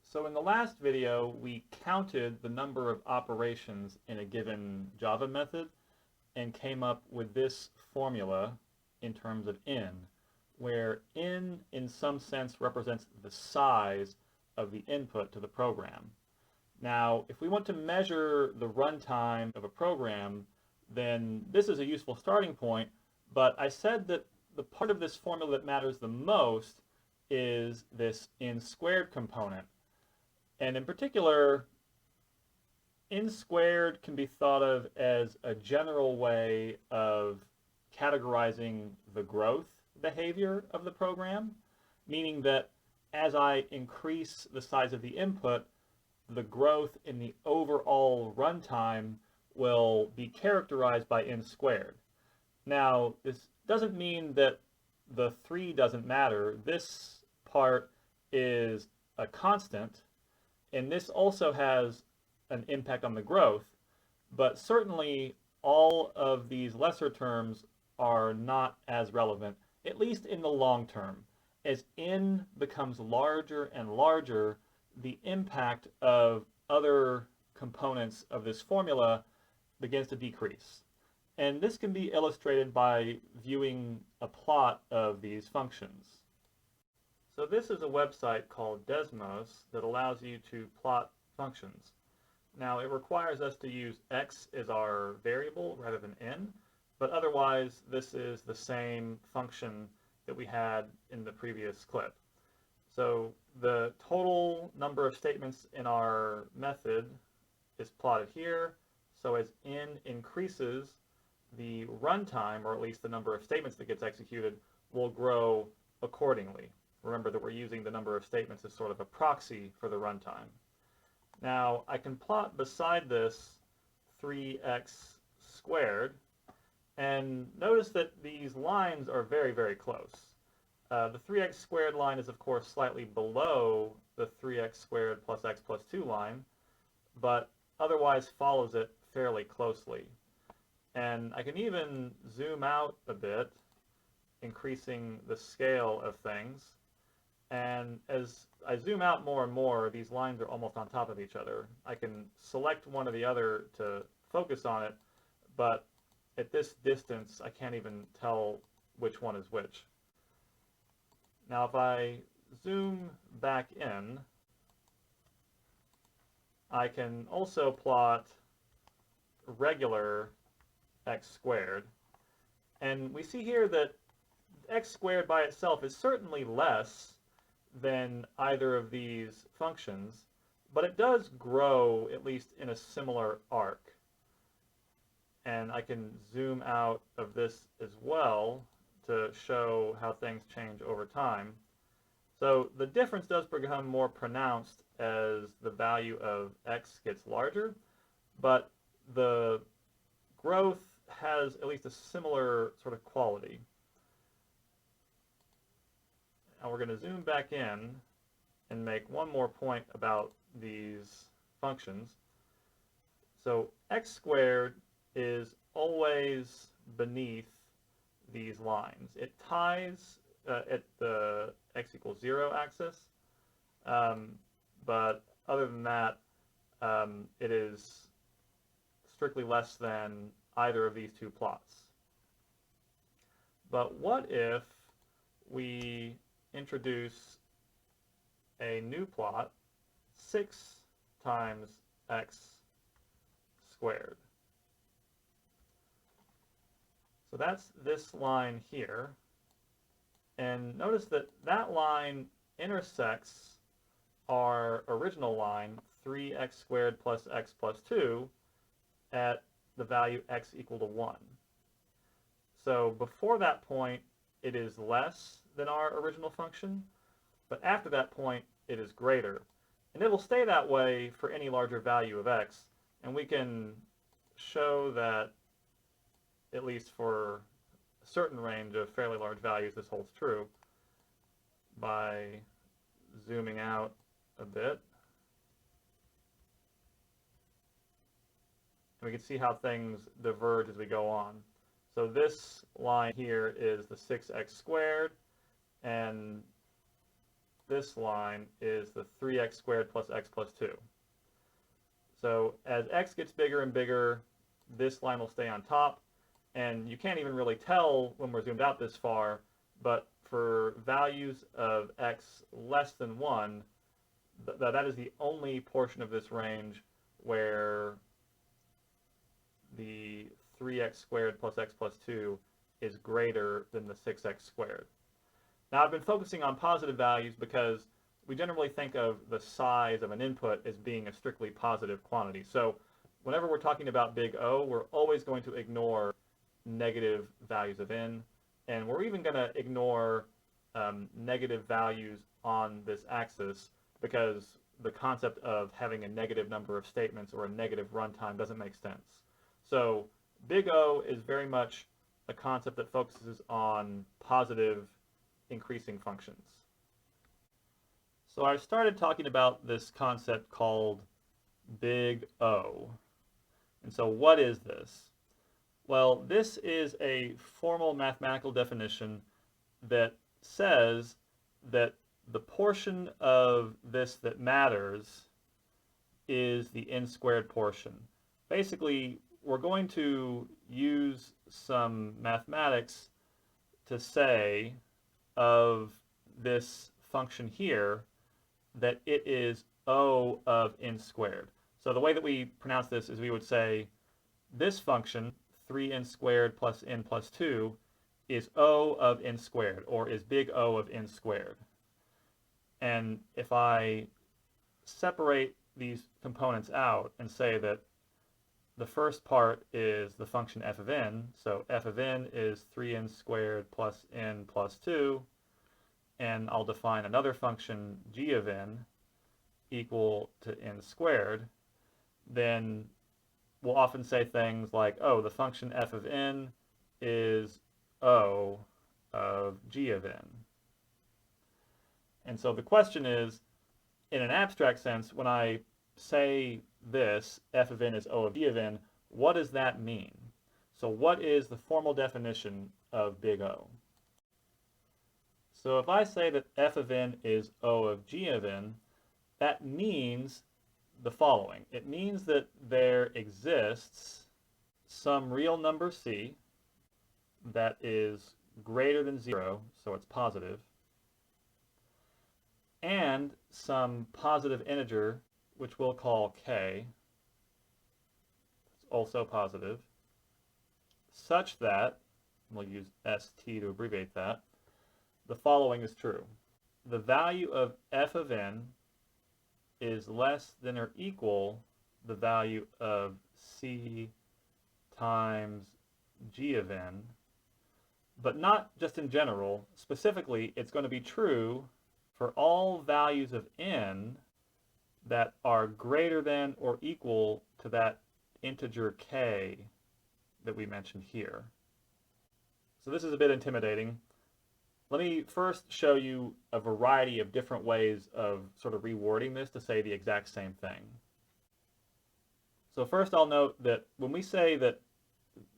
So in the last video, we counted the number of operations in a given Java method and came up with this formula in terms of n, where n in some sense represents the size of the input to the program. Now, if we want to measure the runtime of a program, then this is a useful starting point, but I said that the part of this formula that matters the most is this n squared component. And in particular, n squared can be thought of as a general way of categorizing the growth behavior of the program, meaning that as I increase the size of the input, the growth in the overall runtime will be characterized by n squared. Now, this doesn't mean that the 3 doesn't matter. This part is a constant, and this also has an impact on the growth, but certainly all of these lesser terms are not as relevant, at least in the long term. As n becomes larger and larger, the impact of other components of this formula begins to decrease. And this can be illustrated by viewing a plot of these functions. So this is a website called Desmos that allows you to plot functions. Now, it requires us to use x as our variable rather than n, but otherwise this is the same function that we had in the previous clip. So the total number of statements in our method is plotted here. So as n increases, the runtime, or at least the number of statements that gets executed, will grow accordingly. Remember that we're using the number of statements as sort of a proxy for the runtime. Now, I can plot beside this 3x squared, and notice that these lines are very, very close. The 3x squared line is, of course, slightly below the 3x squared plus x plus 2 line, but otherwise follows it fairly closely. And I can even zoom out a bit, increasing the scale of things. And as I zoom out more and more, these lines are almost on top of each other. I can select one or the other to focus on it, but at this distance, I can't even tell which one is which. Now, if I zoom back in, I can also plot regular x squared. And we see here that x squared by itself is certainly less than either of these functions, but it does grow at least in a similar arc. And I can zoom out of this as well to show how things change over time. So the difference does become more pronounced as the value of x gets larger, but the growth has at least a similar sort of quality. Now we're going to zoom back in and make one more point about these functions. So x squared is always beneath these lines. It ties at the x equals 0 axis, but other than that, it is strictly less than either of these two plots. But what if we introduce a new plot, 6 times x squared? So that's this line here. And notice that that line intersects our original line, 3x squared plus x plus 2, at the value x equal to 1. So before that point, it is less than our original function, but after that point, it is greater. And it will stay that way for any larger value of x, and we can show that, at least for a certain range of fairly large values, this holds true by zooming out a bit. And we can see how things diverge as we go on. So this line here is the 6x squared, and this line is the 3x squared plus x plus 2. So as x gets bigger and bigger, this line will stay on top, and you can't even really tell when we're zoomed out this far, but for values of x less than 1, that is the only portion of this range where the 3x squared plus x plus 2 is greater than the 6x squared. Now, I've been focusing on positive values because we generally think of the size of an input as being a strictly positive quantity. So whenever we're talking about big O, we're always going to ignore negative values of n, and we're even going to ignore negative values on this axis because the concept of having a negative number of statements or a negative runtime doesn't make sense. So big O is very much a concept that focuses on positive increasing functions. So I've started talking about this concept called big O. And so what is this? Well, this is a formal mathematical definition that says that the portion of this that matters is the n squared portion. Basically, we're going to use some mathematics to say of this function here that it is O of n squared. So the way that we pronounce this is we would say this function, 3n squared plus n plus 2, is O of n squared, or is big O of n squared. And if I separate these components out and say that the first part is the function f of n, so f of n is 3n squared plus n plus 2, and I'll define another function g of n equal to n squared, then we'll often say things like, oh, the function f of n is O of g of n. And so the question is, in an abstract sense, when I say this, f of n is O of g of n, what does that mean? So what is the formal definition of big O? So if I say that f of n is O of g of n, that means the following. It means that there exists some real number c that is greater than 0, so it's positive, and some positive integer, which we'll call k, it's also positive, such that, we'll use st to abbreviate that, the following is true. The value of f of n is less than or equal the value of c times g of n, but not just in general. Specifically, it's going to be true for all values of n that are greater than or equal to that integer k that we mentioned here. So this is a bit intimidating. Let me first show you a variety of different ways of sort of rewording this to say the exact same thing. So first I'll note that when we say that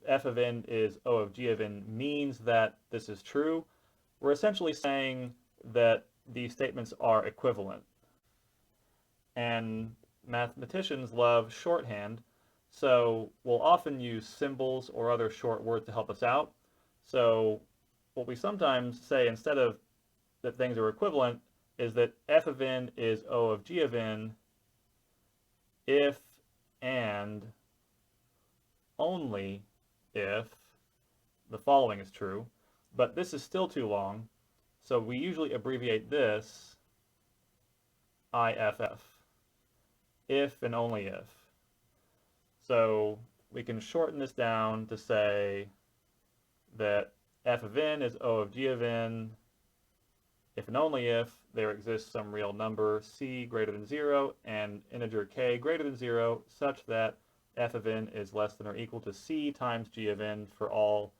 f of n is O of g of n means that this is true, we're essentially saying that these statements are equivalent. And mathematicians love shorthand, so we'll often use symbols or other short words to help us out. So what we sometimes say instead of that things are equivalent is that f of n is O of g of n if and only if the following is true. But this is still too long, so we usually abbreviate this IFF, if and only if. So we can shorten this down to say that f of n is O of g of n if and only if there exists some real number c greater than 0 and integer k greater than 0 such that f of n is less than or equal to c times g of n for all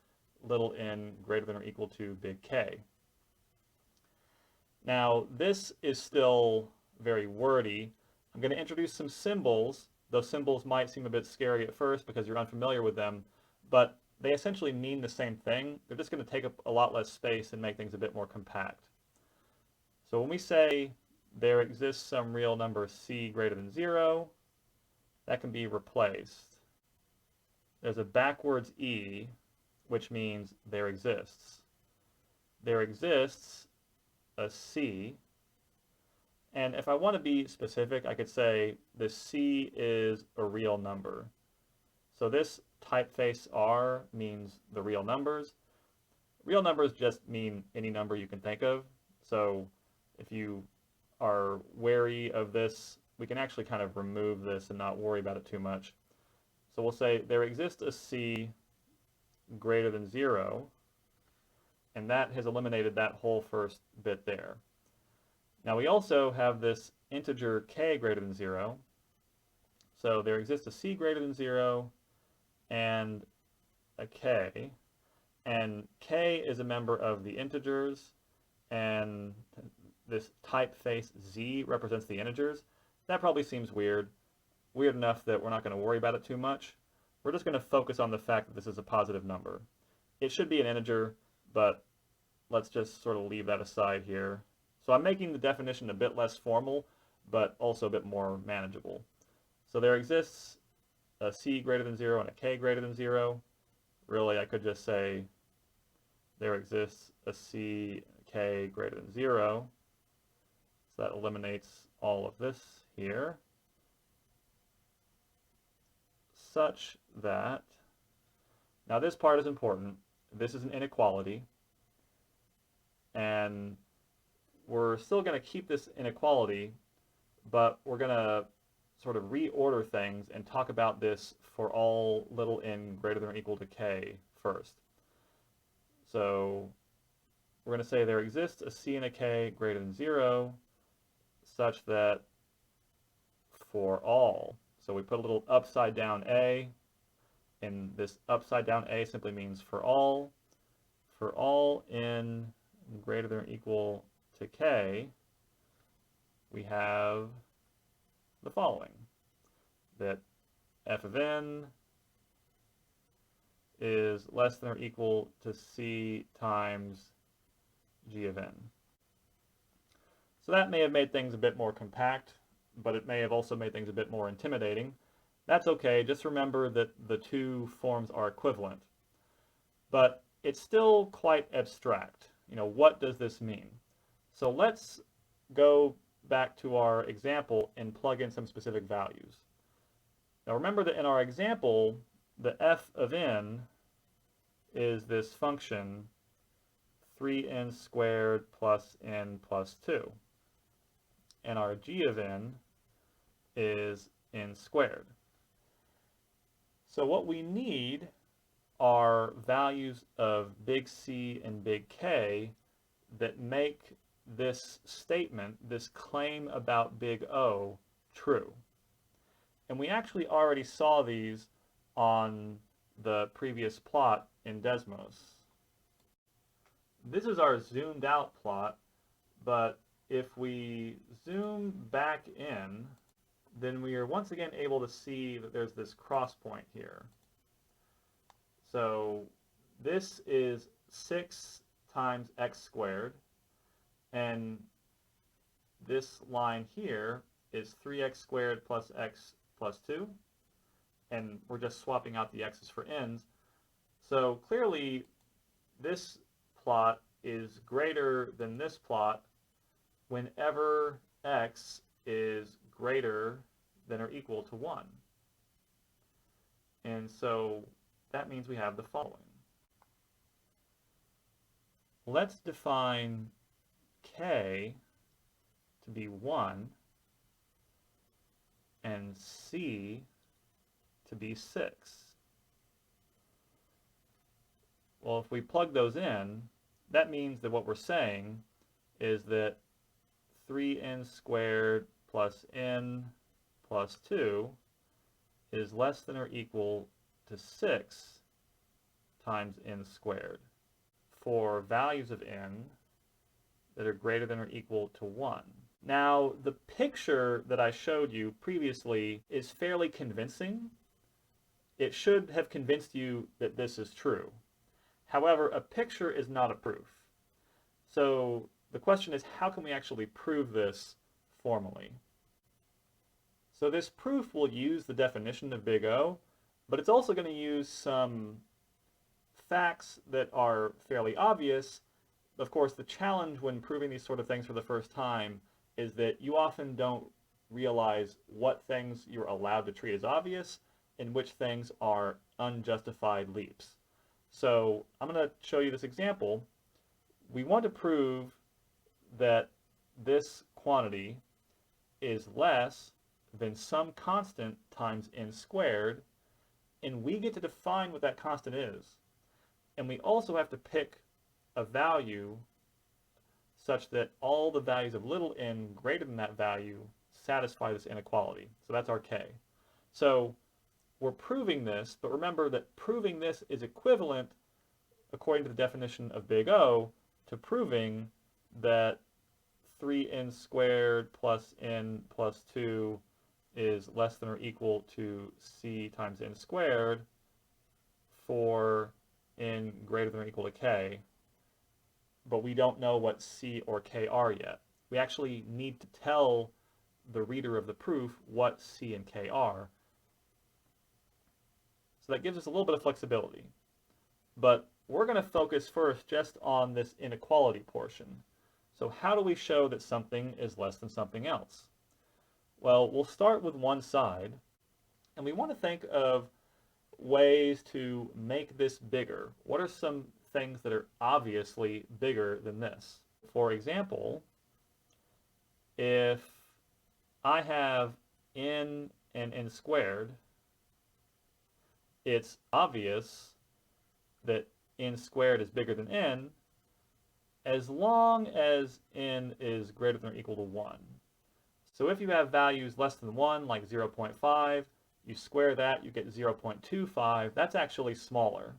little n greater than or equal to big K. Now this is still very wordy. I'm going to introduce some symbols. Those symbols might seem a bit scary at first because you're unfamiliar with them, but they essentially mean the same thing. They're just going to take up a lot less space and make things a bit more compact. So when we say there exists some real number c greater than 0, that can be replaced. There's a backwards e, which means there exists. There exists a c, and if I want to be specific, I could say this c is a real number. So this typeface R means the real numbers. Real numbers just mean any number you can think of. So if you are wary of this, we can actually kind of remove this and not worry about it too much. So we'll say there exists a c greater than 0, and that has eliminated that whole first bit there. Now we also have this integer k greater than 0. So there exists a c greater than 0 and a k. And k is a member of the integers, and this typeface z represents the integers. That probably seems weird enough that we're not going to worry about it too much. We're just going to focus on the fact that this is a positive number. It should be an integer, but let's just sort of leave that aside here. So I'm making the definition a bit less formal, but also a bit more manageable. So there exists a c greater than 0 and a k greater than 0. Really, I could just say there exists a c, k greater than 0. So that eliminates all of this here, such that, now this part is important, this is an inequality, and we're still going to keep this inequality, but we're going to sort of reorder things and talk about this for all little n greater than or equal to k first. So we're going to say there exists a c and a k greater than 0 such that for all, so we put a little upside down a, and this upside down a simply means for all n greater than or equal to k, we have the following, that f of n is less than or equal to c times g of n. So that may have made things a bit more compact, but it may have also made things a bit more intimidating. That's okay, just remember that the two forms are equivalent. But it's still quite abstract. You know, what does this mean? So let's go back to our example and plug in some specific values. Now remember that in our example, the f of n is this function 3n squared plus n plus 2. And our g of n is n squared. So what we need are values of big C and big K that make this statement, this claim about big O, true. And we actually already saw these on the previous plot in Desmos. This is our zoomed out plot, but if we zoom back in, then we are once again able to see that there's this cross point here. So this is 6 times x squared, and this line here is 3x squared plus x plus 2, and we're just swapping out the x's for n's. So clearly this plot is greater than this plot whenever x is greater than or equal to 1. And so that means we have the following. Let's define k to be 1 and c to be 6. Well, if we plug those in, that means that what we're saying is that 3n squared plus n plus 2 is less than or equal to 6 times n squared for values of n that are greater than or equal to 1. Now, the picture that I showed you previously is fairly convincing. It should have convinced you that this is true. However, a picture is not a proof. So The question is, how can we actually prove this formally? So this proof will use the definition of big O, but it's also going to use some facts that are fairly obvious. Of course, the challenge when proving these sort of things for the first time is that you often don't realize what things you're allowed to treat as obvious and which things are unjustified leaps. So I'm going to show you this example. We want to prove that this quantity is less than some constant times n squared, and we get to define what that constant is. And we also have to pick a value such that all the values of little n greater than that value satisfy this inequality. So that's our k. So we're proving this, but remember that proving this is equivalent, according to the definition of big O, to proving that 3n squared plus n plus 2 is less than or equal to c times n squared for n greater than or equal to k, but we don't know what c or k are yet. We actually need to tell the reader of the proof what c and k are. So that gives us a little bit of flexibility. But we're going to focus first just on this inequality portion. So how do we show that something is less than something else? Well, we'll start with one side, and we want to think of ways to make this bigger. What are some things that are obviously bigger than this? For example, if I have n and n squared, it's obvious that n squared is bigger than n as long as n is greater than or equal to 1. So if you have values less than 1, like 0.5, you square that, you get 0.25. That's actually smaller.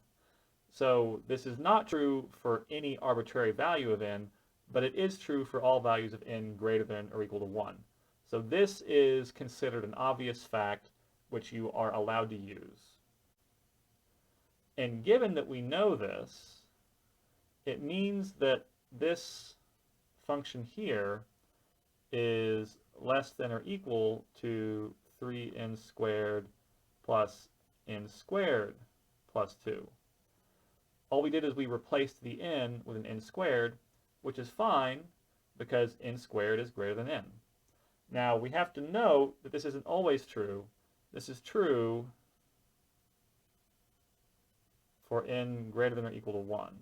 So this is not true for any arbitrary value of n, but it is true for all values of n greater than or equal to 1. So this is considered an obvious fact which you are allowed to use. And given that we know this, it means that this function here is less than or equal to 3n squared plus n squared plus 2. All we did is we replaced the n with an n squared, which is fine because n squared is greater than n. Now we have to note that this isn't always true. This is true for n greater than or equal to 1.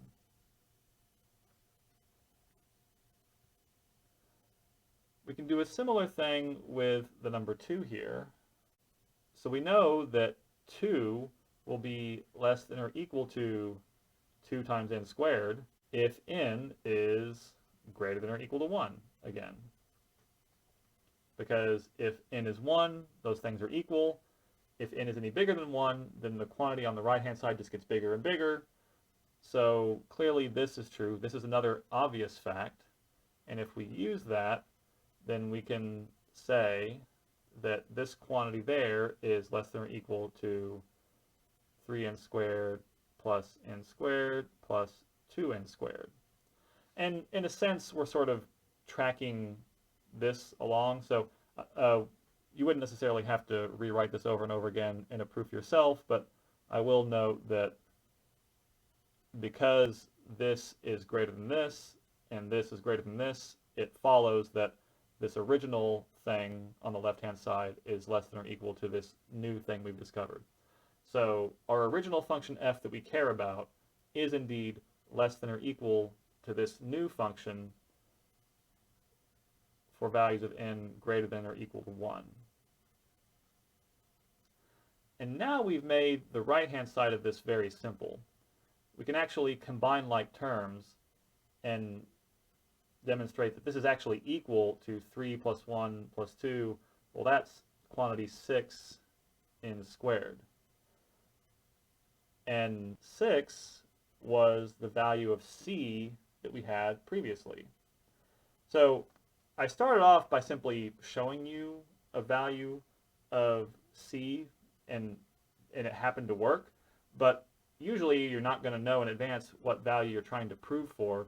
We can do a similar thing with the number 2 here. So we know that 2 will be less than or equal to 2 times n squared if n is greater than or equal to 1 again. Because if n is 1, those things are equal. If n is any bigger than 1, then the quantity on the right-hand side just gets bigger and bigger. So clearly this is true. This is another obvious fact. And if we use that, then we can say that this quantity there is less than or equal to 3n squared plus n squared plus 2n squared. And in a sense, we're sort of tracking this along. So you wouldn't necessarily have to rewrite this over and over again in a proof yourself, but I will note that because this is greater than this and this is greater than this, it follows that this original thing on the left-hand side is less than or equal to this new thing we've discovered. So our original function f that we care about is indeed less than or equal to this new function for values of n greater than or equal to 1. And now we've made the right-hand side of this very simple. We can actually combine like terms and demonstrate that this is actually equal to 3 plus 1 plus 2. Well, that's quantity 6 n squared. And 6 was the value of c that we had previously. So I started off by simply showing you a value of c, and it happened to work, but usually you're not going to know in advance what value you're trying to prove for.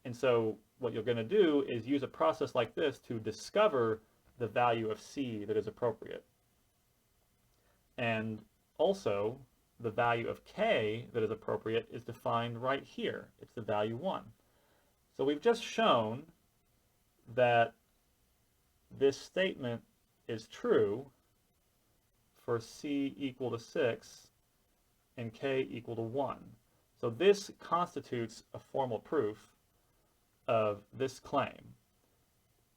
And so what you're going to do is use a process like this to discover the value of c that is appropriate. And also, the value of k that is appropriate is defined right here. It's the value 1. So we've just shown that this statement is true for c equal to 6 and k equal to 1. So this constitutes a formal proof of this claim.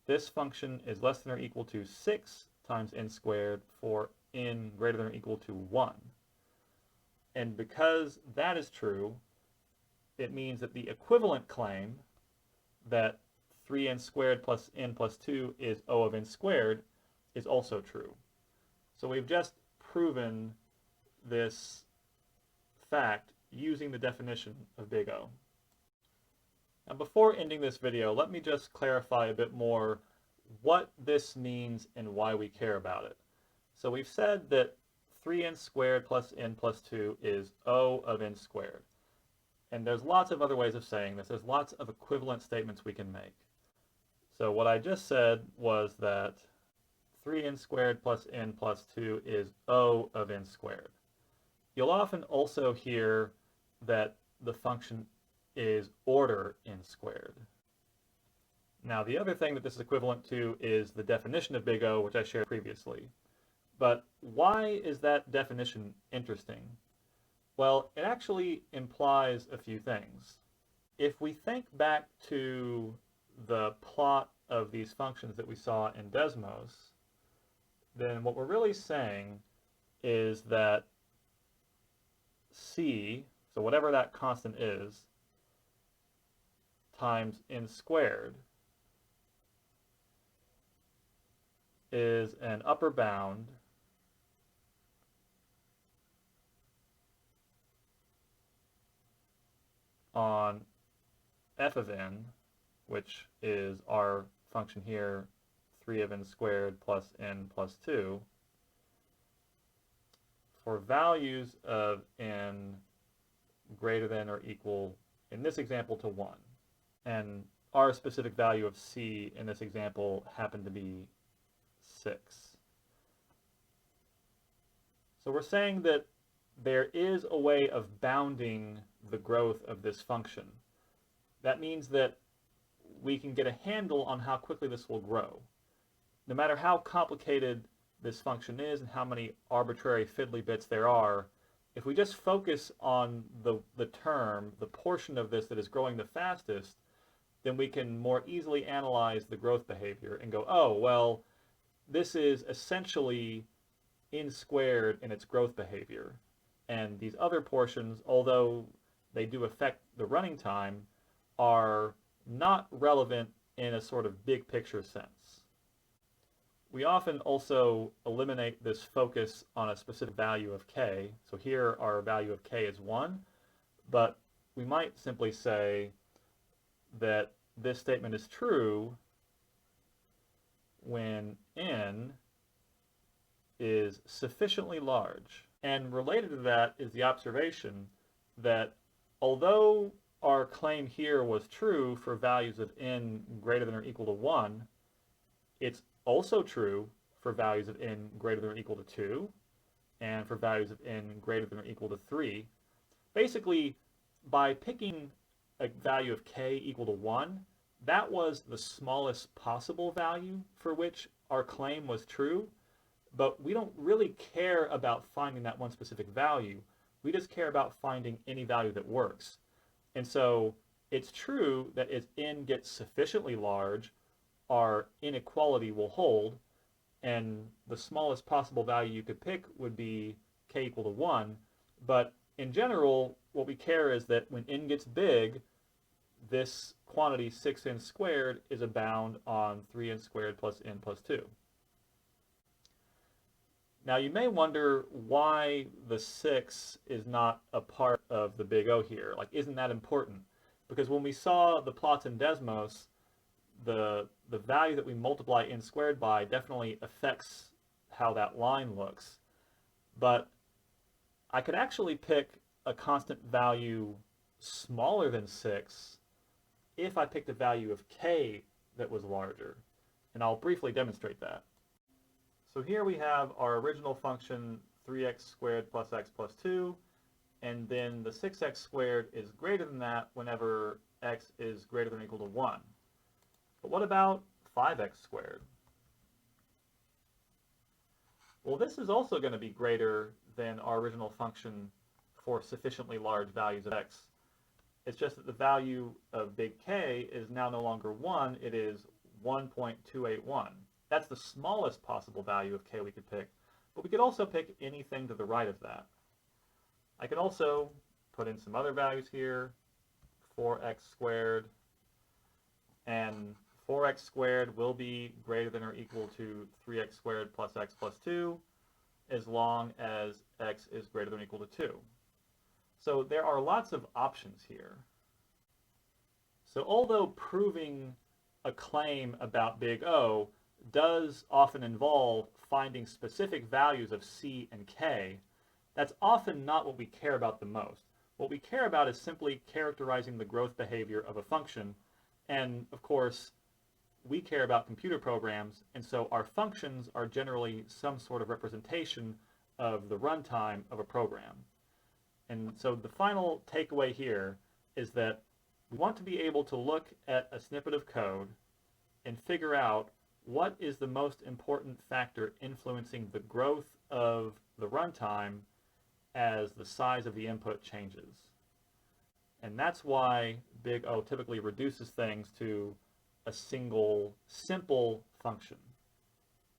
This function is less than or equal to 6 times n squared for n greater than or equal to 1. And because that is true, it means that the equivalent claim that 3n squared plus n plus 2 is O of n squared is also true. So we've just proven this fact using the definition of big O. Now before ending this video, let me just clarify a bit more what this means and why we care about it. So we've said that 3n squared plus n plus 2 is O of n squared. And there's lots of other ways of saying this. There's lots of equivalent statements we can make. So what I just said was that 3n squared plus n plus 2 is O of n squared. You'll often also hear that the function is order n squared. Now the other thing that this is equivalent to is the definition of big O, which I shared previously. But why is that definition interesting? Well, it actually implies a few things. If we think back to the plot of these functions that we saw in Desmos, then what we're really saying is that c, so whatever that constant is, times n squared is an upper bound on f of n, which is our function here, 3 of n squared plus n plus 2, for values of n greater than or equal, in this example, to 1. And our specific value of c in this example happened to be 6. So we're saying that there is a way of bounding the growth of this function. That means that we can get a handle on how quickly this will grow. No matter how complicated this function is and how many arbitrary fiddly bits there are, if we just focus on the term, the portion of this that is growing the fastest, then we can more easily analyze the growth behavior and go, oh, well, this is essentially n squared in its growth behavior. And these other portions, although they do affect the running time, are not relevant in a sort of big picture sense. We often also eliminate this focus on a specific value of k. So here our value of k is 1, but we might simply say that this statement is true when n is sufficiently large. And related to that is the observation that although our claim here was true for values of n greater than or equal to 1, it's also true for values of n greater than or equal to 2, and for values of n greater than or equal to 3. Basically, by picking a value of k equal to 1, that was the smallest possible value for which our claim was true, but we don't really care about finding that one specific value. We just care about finding any value that works. And so it's true that as n gets sufficiently large, our inequality will hold, and the smallest possible value you could pick would be k equal to 1. But in general, what we care is that when n gets big, this quantity 6n squared is a bound on 3n squared plus n plus 2. Now you may wonder why the 6 is not a part of the big O here. Like, isn't that important? Because when we saw the plots in Desmos, the value that we multiply n squared by definitely affects how that line looks. But I could actually pick a constant value smaller than 6 if I picked a value of k that was larger. And I'll briefly demonstrate that. So here we have our original function 3x squared plus x plus 2, and then the 6x squared is greater than that whenever x is greater than or equal to 1. But what about 5x squared? Well, this is also going to be greater than our original function for sufficiently large values of x. It's just that the value of big K is now no longer 1, it is 1.281. That's the smallest possible value of K we could pick, but we could also pick anything to the right of that. I could also put in some other values here, 4x squared, and 4x squared will be greater than or equal to 3x squared plus x plus 2, as long as x is greater than or equal to 2. So there are lots of options here. So although proving a claim about big O does often involve finding specific values of c and k, that's often not what we care about the most. What we care about is simply characterizing the growth behavior of a function, and of course, we care about computer programs, and so our functions are generally some sort of representation of the runtime of a program. And so the final takeaway here is that we want to be able to look at a snippet of code and figure out what is the most important factor influencing the growth of the runtime as the size of the input changes. And that's why big O typically reduces things to a single simple function.